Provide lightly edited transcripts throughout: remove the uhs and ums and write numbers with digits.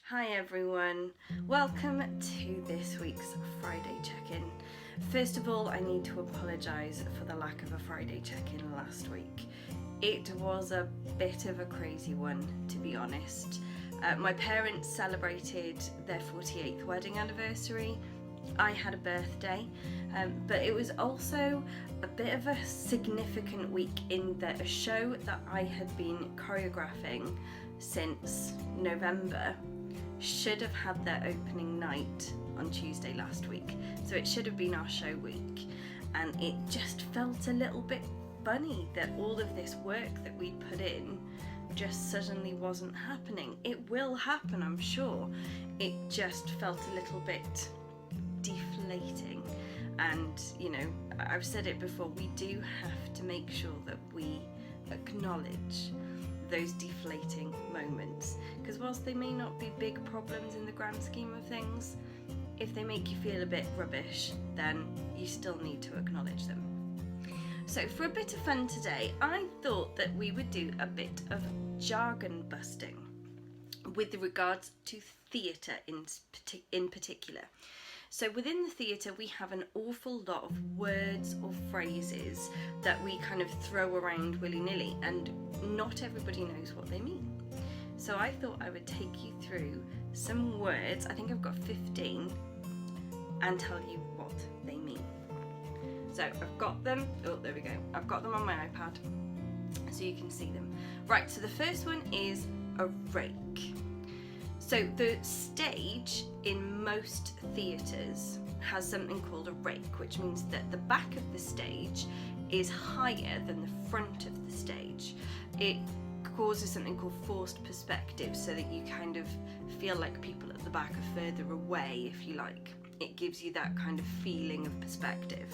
Hi everyone, welcome to this week's Friday check-in. First of all, I need to apologise for the lack of a Friday check-in last week. It was a bit of a crazy one, to be honest. My parents celebrated their 48th wedding anniversary. I had a birthday, but it was also a bit of a significant week in that a show that I had been choreographing since November should have had their opening night on Tuesday last week. So it should have been our show week, and it just felt a little bit funny that all of this work that we'd put in just suddenly wasn't happening. It will happen, I'm sure. It just felt a little bit deflating, and I've said it before, we do have to make sure that we acknowledge those deflating moments, because whilst they may not be big problems in the grand scheme of things, if they make you feel a bit rubbish, then you still need to acknowledge them. So for a bit of fun today, I thought that we would do a bit of jargon busting with regards to theatre in particular. So within the theatre, we have an awful lot of words or phrases that we kind of throw around willy-nilly, and not everybody knows what they mean. So I thought I would take you through some words, I think I've got 15, and tell you what they mean. So I've got them, oh there we go, I've got them on my iPad so you can see them. Right, so the first one is a rake. So the stage in most theatres has something called a rake, which means that the back of the stage is higher than the front of the stage. It causes something called forced perspective, so that you kind of feel like people at the back are further away, if you like. It gives you that kind of feeling of perspective.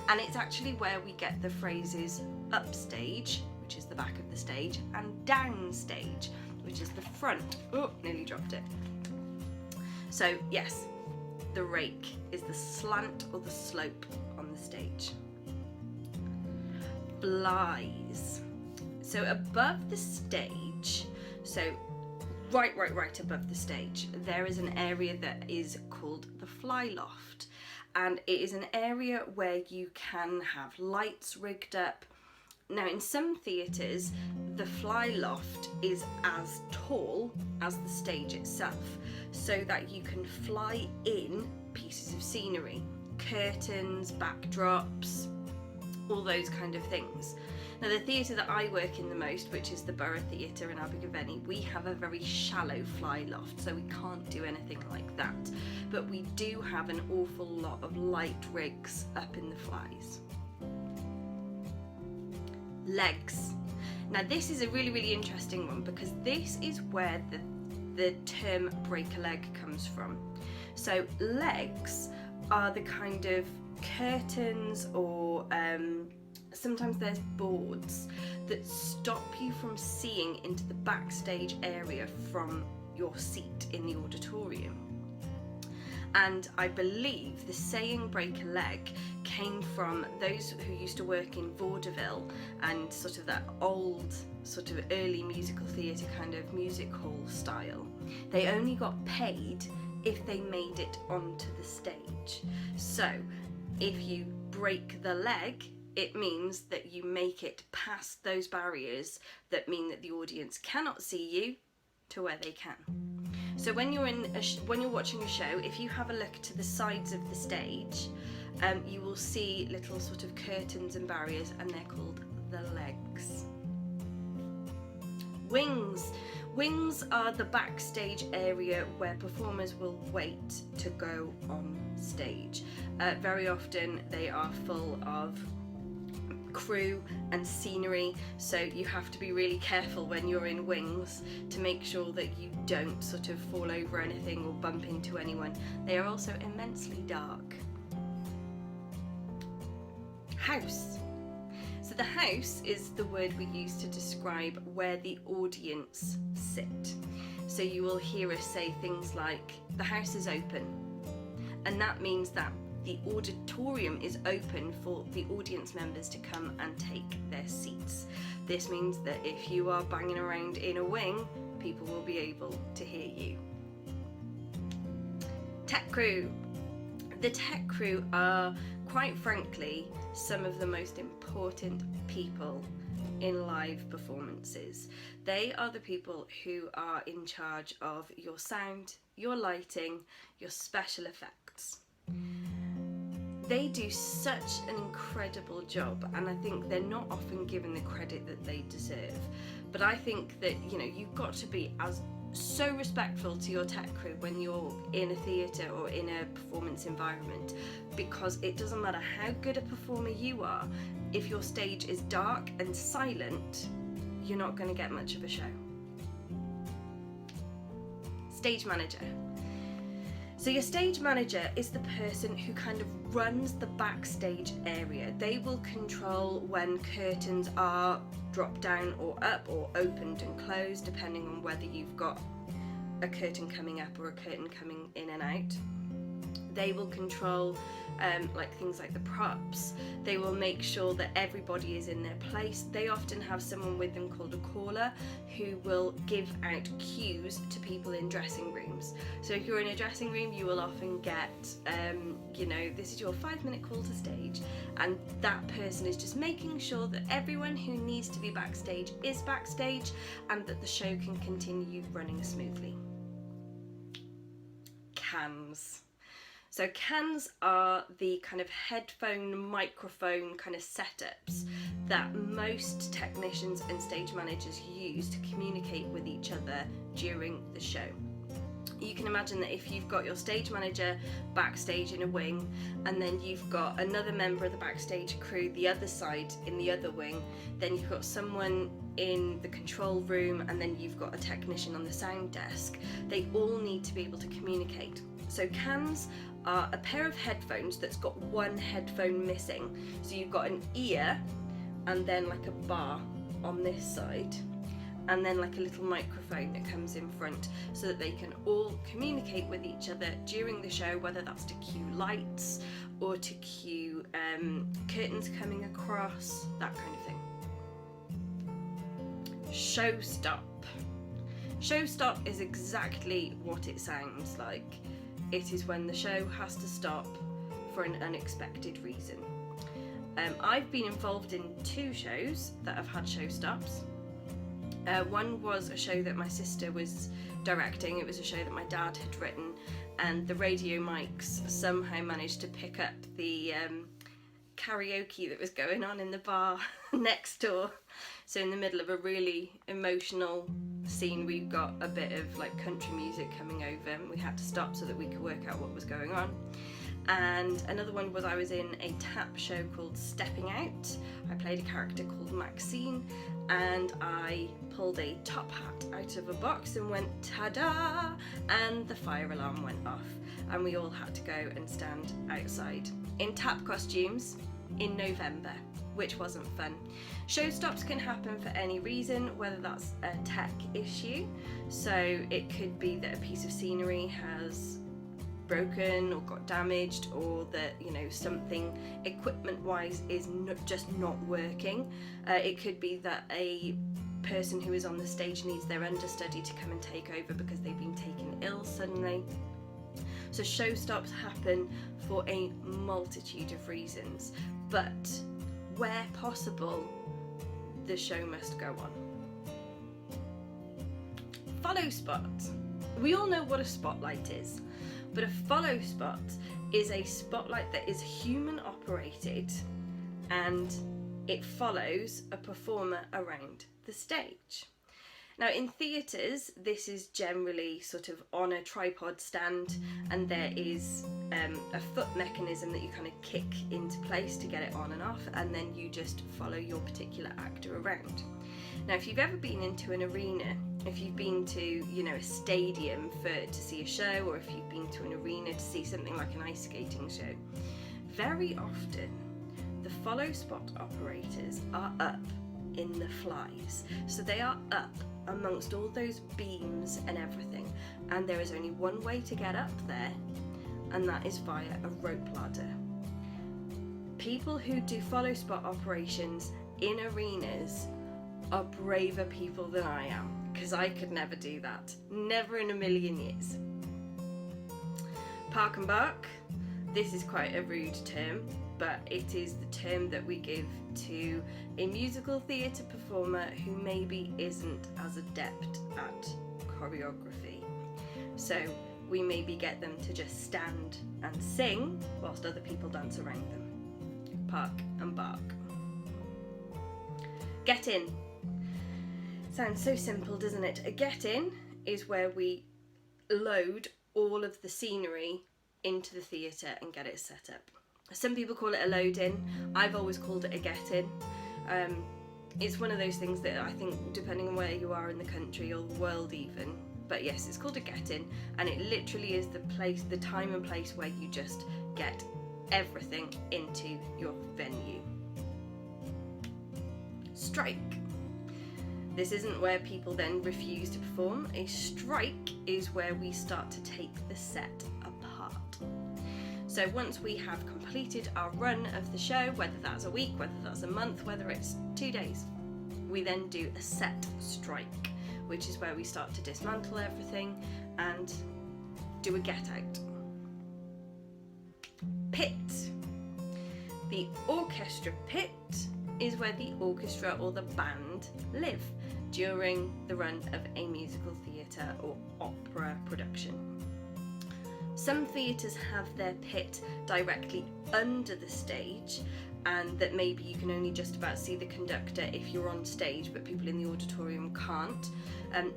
And it's actually where we get the phrases upstage, which is the back of the stage, and downstage, which is the front. Oh, nearly dropped it. So yes, the rake is the slant or the slope on the stage. Flies. So above the stage, so right above the stage, there is an area that is called the fly loft. And it is an area where you can have lights rigged up. Now, in some theatres, the fly loft is as tall as the stage itself, so that you can fly in pieces of scenery, curtains, backdrops, all those kind of things. Now, the theatre that I work in the most, which is the Borough Theatre in Abergavenny, we have a very shallow fly loft, so we can't do anything like that. But we do have an awful lot of light rigs up in the flies. Legs. Now this is a really interesting one, because this is where the term break a leg comes from. So legs are the kind of curtains, or sometimes there's boards that stop you from seeing into the backstage area from your seat in the auditorium. And I believe the saying break a leg came from those who used to work in vaudeville and sort of that old sort of early musical theatre kind of music hall style. They only got paid if they made it onto the stage. So if you break the leg, it means that you make it past those barriers that mean that the audience cannot see you to where they can. So when you're watching a show, if you have a look to the sides of the stage, you will see little sort of curtains and barriers, and they're called the legs. Wings. Wings are the backstage area where performers will wait to go on stage. Very often they are full of crew and scenery, so you have to be really careful when you're in wings to make sure that you don't sort of fall over anything or bump into anyone. They are also immensely dark. House. So the house is the word we use to describe where the audience sit. So you will hear us say things like, the house is open, and that means that the auditorium is open for the audience members to come and take their seats. This means that if you are banging around in a wing, people will be able to hear you. crew. The tech crew are, quite frankly, some of the most important people in live performances. They are the people who are in charge of your sound, your lighting, your special effects. They do such an incredible job, and I think they're not often given the credit that they deserve. But I think that, you know, you've got to be so respectful to your tech crew when you're in a theatre or in a performance environment, because it doesn't matter how good a performer you are, if your stage is dark and silent, you're not going to get much of a show. Stage manager. So your stage manager is the person who kind of runs the backstage area. They will control when curtains are dropped down or up, or opened and closed, depending on whether you've got a curtain coming up or a curtain coming in and out. They will control like things like the props. They will make sure that everybody is in their place. They often have someone with them called a caller who will give out cues to people in dressing rooms. So if you're in a dressing room, you will often get, you know, this is your 5-minute call to stage, and that person is just making sure that everyone who needs to be backstage is backstage, and that the show can continue running smoothly. Cams. So cans are the kind of headphone, microphone kind of setups that most technicians and stage managers use to communicate with each other during the show. You can imagine that if you've got your stage manager backstage in a wing, and then you've got another member of the backstage crew the other side in the other wing, then you've got someone in the control room, and then you've got a technician on the sound desk. They all need to be able to communicate. So cans are a pair of headphones that's got one headphone missing. So you've got an ear and then like a bar on this side, and then like a little microphone that comes in front, so that they can all communicate with each other during the show, whether that's to cue lights or to cue curtains coming across, that kind of thing. Show stop. Show stop is exactly what it sounds like. It is when the show has to stop for an unexpected reason. I've been involved in 2 shows that have had show stops. One was a show that my sister was directing. It was a show that my dad had written, and the radio mics somehow managed to pick up the karaoke that was going on in the bar next door. So in the middle of a really emotional scene, we got a bit of like country music coming over, and we had to stop so that we could work out what was going on. And another one was I was in a tap show called Stepping Out. I played a character called Maxine, and I pulled a top hat out of a box and went ta-da, and the fire alarm went off, and we all had to go and stand outside in tap costumes in November, which wasn't fun. Show stops can happen for any reason, whether that's a tech issue, so it could be that a piece of scenery has broken or got damaged, or that, you know, something equipment wise is just not working. It could be that a person who is on the stage needs their understudy to come and take over because they've been taken ill suddenly. So show stops happen for a multitude of reasons, but where possible, the show must go on. Follow spot. We all know what a spotlight is, but a follow spot is a spotlight that is human operated, and it follows a performer around the stage. Now in theatres, this is generally sort of on a tripod stand, and there is a foot mechanism that you kind of kick into place to get it on and off, and then you just follow your particular actor around. Now if you've ever been into an arena, if you've been to, you know, a stadium to see a show, or if you've been to an arena to see something like an ice skating show, very often the follow spot operators are up in the flies. So they are up amongst all those beams and everything, and there is only one way to get up there, and that is via a rope ladder. People who do follow spot operations in arenas are braver people than I am, because I could never do that, never in a million years. Park and bark. This is quite a rude term, but it is the term that we give to a musical theatre performer who maybe isn't as adept at choreography. So we maybe get them to just stand and sing whilst other people dance around them. Park and bark. Get in. Sounds so simple, doesn't it? A get in is where we load all of the scenery into the theatre and get it set up. Some people call it a load in. I've always called it a get in. It's one of those things that I think, depending on where you are in the country or the world even, but yes, it's called a get in, and it literally is the time and place where you just get everything into your venue. Strike. This isn't where people then refuse to perform. A strike is where we start to take the set apart. So once we have completed our run of the show, whether that's a week, whether that's a month, whether it's 2 days, we then do a set strike, which is where we start to dismantle everything and do a get out. Pit. The orchestra pit is where the orchestra or the band live during the run of a musical theatre or opera production. Some theatres have their pit directly under the stage, and that maybe you can only just about see the conductor if you're on stage, but people in the auditorium can't.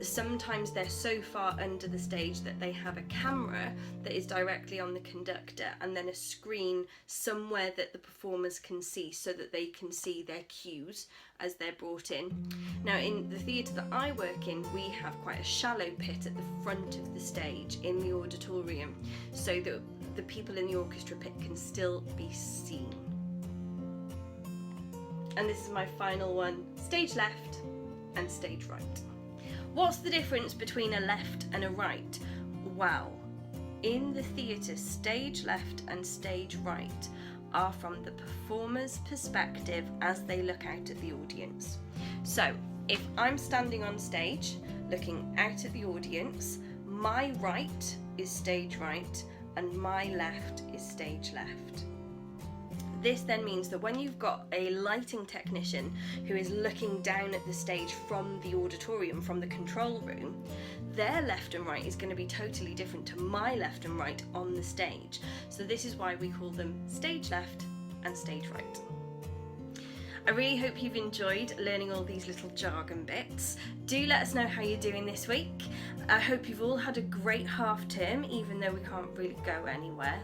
Sometimes they're so far under the stage that they have a camera that is directly on the conductor and then a screen somewhere that the performers can see so that they can see their cues as they're brought in. Now in the theatre that I work in, we have quite a shallow pit at the front of the stage in the auditorium so that the people in the orchestra pit can still be seen. And this is my final one, stage left and stage right. What's the difference between a left and a right? Well, in the theatre, stage left and stage right are from the performer's perspective as they look out at the audience. So if I'm standing on stage looking out at the audience, my right is stage right and my left is stage left. This then means that when you've got a lighting technician who is looking down at the stage from the auditorium, from the control room, their left and right is going to be totally different to my left and right on the stage. So this is why we call them stage left and stage right. I really hope you've enjoyed learning all these little jargon bits. Do let us know how you're doing this week. I hope you've all had a great half term, even though we can't really go anywhere.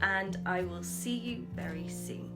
And I will see you very soon.